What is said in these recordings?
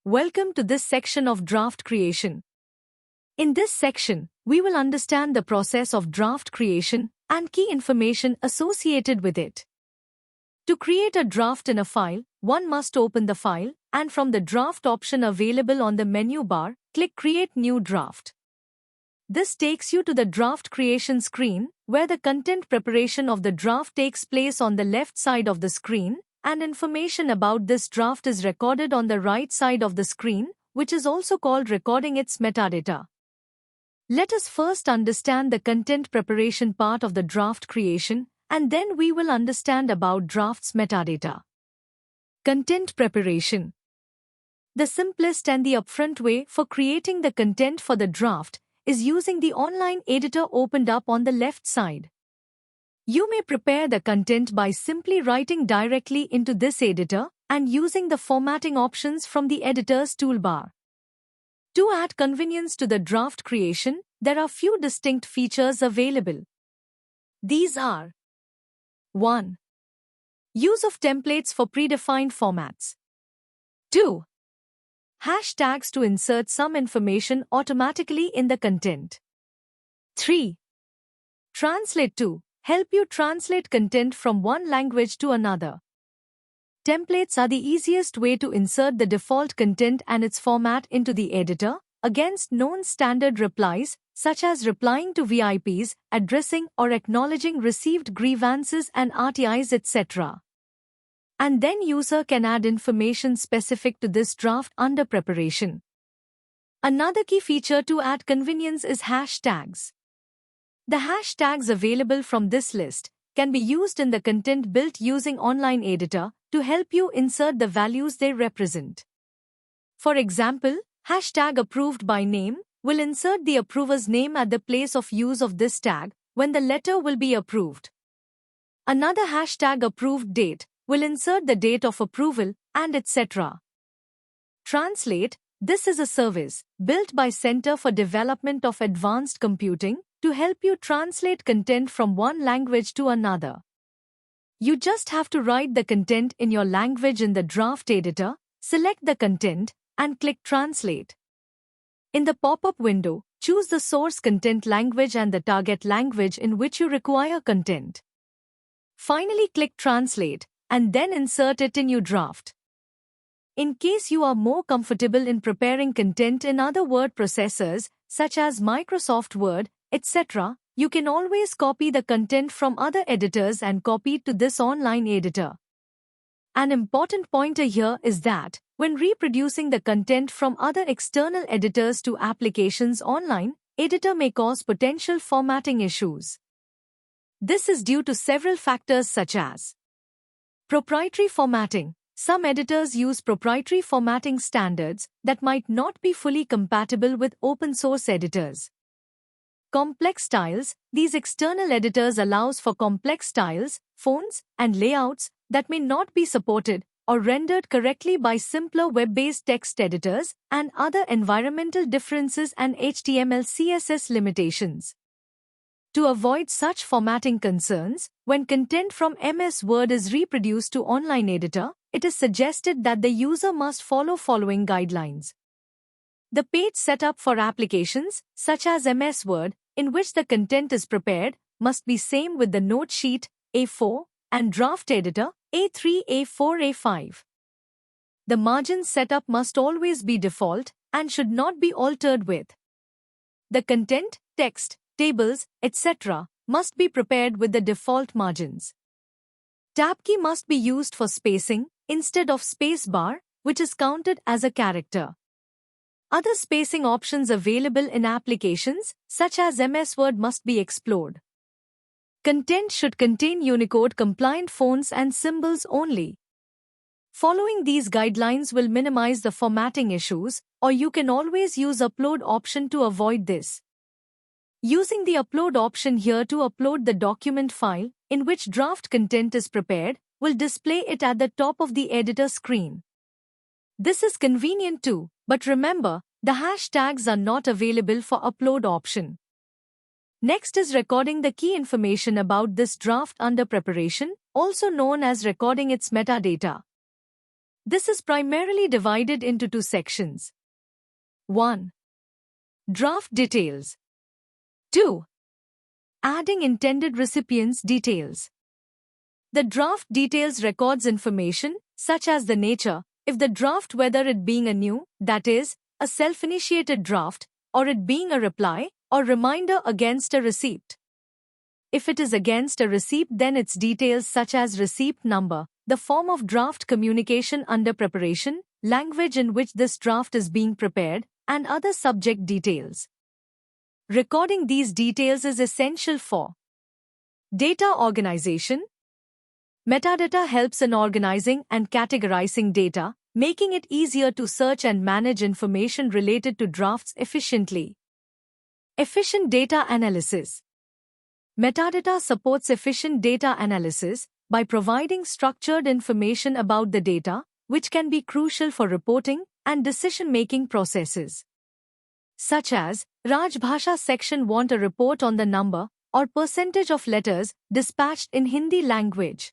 Welcome to this section of draft creation. In this section, we will understand the process of draft creation and key information associated with it. To create a draft in a file, one must open the file, and from the draft option available on the menu bar, click Create New Draft. This takes you to the draft creation screen, where the content preparation of the draft takes place on the left side of the screen, and information about this draft is recorded on the right side of the screen, which is also called recording its metadata. Let us first understand the content preparation part of the draft creation, and then we will understand about draft's metadata. Content preparation. The simplest and the upfront way for creating the content for the draft is using the online editor opened up on the left side. You may prepare the content by simply writing directly into this editor and using the formatting options from the editor's toolbar. To add convenience to the draft creation, there are few distinct features available. These are: 1. Use of templates for predefined formats. 2. Hashtags to insert some information automatically in the content. 3. Translate to help you translate content from one language to another. Templates are the easiest way to insert the default content and its format into the editor, against known standard replies, such as replying to VIPs, addressing or acknowledging received grievances and RTIs, etc. And then user can add information specific to this draft under preparation. Another key feature to add convenience is hashtags. The hashtags available from this list can be used in the content built using online editor to help you insert the values they represent. For example, hashtag approved by name will insert the approver's name at the place of use of this tag when the letter will be approved. Another hashtag approved date will insert the date of approval and etc. Translate. This is a service built by Center for Development of Advanced Computing to help you translate content from one language to another. You just have to write the content in your language in the draft editor, select the content, and click Translate. In the pop-up window, choose the source content language and the target language in which you require content. Finally, click Translate, and then insert it in your draft. In case you are more comfortable in preparing content in other word processors, such as Microsoft Word, etc., you can always copy the content from other editors and copy it to this online editor. An important pointer here is that, when reproducing the content from other external editors to applications online, editor may cause potential formatting issues. This is due to several factors such as proprietary formatting. Some editors use proprietary formatting standards that might not be fully compatible with open-source editors. Complex styles. These external editors allows for complex styles, fonts, and layouts that may not be supported or rendered correctly by simpler web-based text editors, and other environmental differences and HTML/CSS limitations. To avoid such formatting concerns, when content from MS Word is reproduced to online editor, it is suggested that the user must follow following guidelines. The page setup for applications, such as MS Word, in which the content is prepared, must be same with the note sheet, A4, and draft editor, A3, A4, A5. The margin setup must always be default and should not be altered with. The content, text, tables, etc. must be prepared with the default margins. Tab key must be used for spacing instead of space bar, which is counted as a character. Other spacing options available in applications, such as MS Word, must be explored. Content should contain Unicode-compliant fonts and symbols only. Following these guidelines will minimize the formatting issues, or you can always use Upload option to avoid this. Using the Upload option here to upload the document file in which draft content is prepared will display it at the top of the editor screen. This is convenient too, but remember, the hashtags are not available for Upload option. Next is recording the key information about this draft under preparation, also known as recording its metadata. This is primarily divided into two sections. 1. Draft details. 2. Adding intended recipients' details. The draft details records information, such as the nature, if the draft, whether it being a new, that is, a self-initiated draft, or it being a reply or reminder against a receipt. If it is against a receipt, then its details such as receipt number, the form of draft communication under preparation, language in which this draft is being prepared, and other subject details. Recording these details is essential for data organization. Metadata helps in organizing and categorizing data, making it easier to search and manage information related to drafts efficiently. Efficient data analysis. Metadata supports efficient data analysis by providing structured information about the data, which can be crucial for reporting and decision-making processes. Such as, Rajbhasha section want a report on the number or percentage of letters dispatched in Hindi language.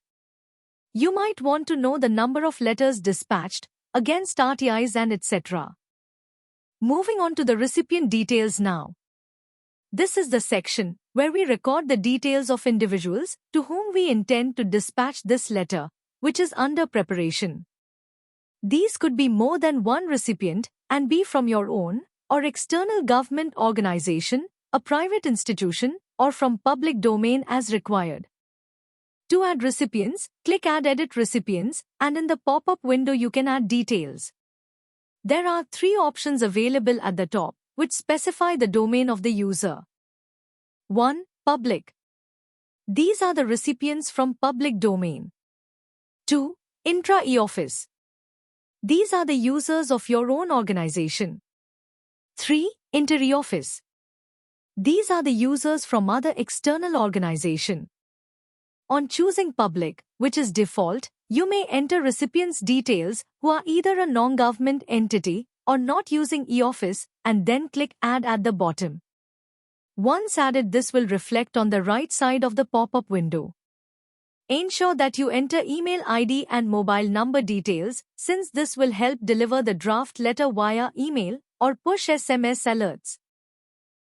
You might want to know the number of letters dispatched against RTIs and etc. Moving on to the recipient details now. This is the section where we record the details of individuals to whom we intend to dispatch this letter, which is under preparation. These could be more than one recipient and be from your own or external government organization, a private institution, or from public domain as required. To add recipients, click Add Edit Recipients, and in the pop-up window you can add details. There are 3 options available at the top, which specify the domain of the user. 1. Public. These are the recipients from public domain. 2. Intra-e-office. These are the users of your own organization. 3. Inter-e-office. These are the users from other external organization. On choosing public, which is default, you may enter recipients' details who are either a non-government entity or not using e-office and then click Add at the bottom. Once added, this will reflect on the right side of the pop-up window. Ensure that you enter email ID and mobile number details, since this will help deliver the draft letter via email or push SMS alerts.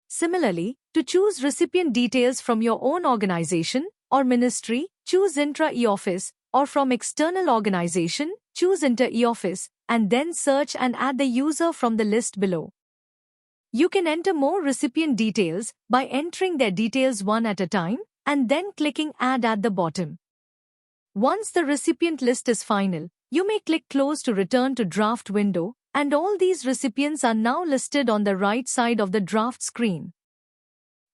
Similarly, to choose recipient details from your own organization or ministry, choose Intra-e-office, or from external organization, choose Inter-e-office, and then search and add the user from the list below. You can enter more recipient details by entering their details one at a time and then clicking Add at the bottom. Once the recipient list is final, you may click Close to return to draft window, and all these recipients are now listed on the right side of the draft screen.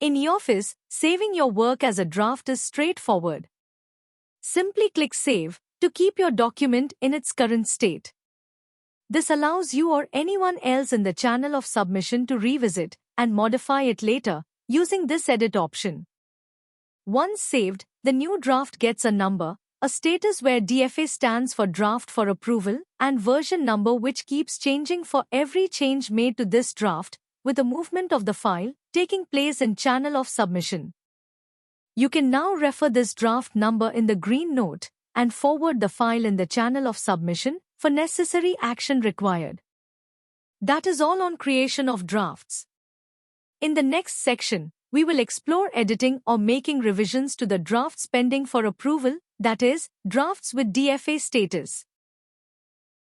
In e-office, saving your work as a draft is straightforward. Simply click Save to keep your document in its current state. This allows you or anyone else in the channel of submission to revisit and modify it later using this edit option. Once saved, the new draft gets a number, a status where DFA stands for Draft for Approval, and version number, which keeps changing for every change made to this draft, with a movement of the file taking place in channel of submission. You can now refer this draft number in the green note and forward the file in the channel of submission for necessary action required. That is all on creation of drafts. In the next section, we will explore editing or making revisions to the drafts pending for approval, that is, drafts with DFA status.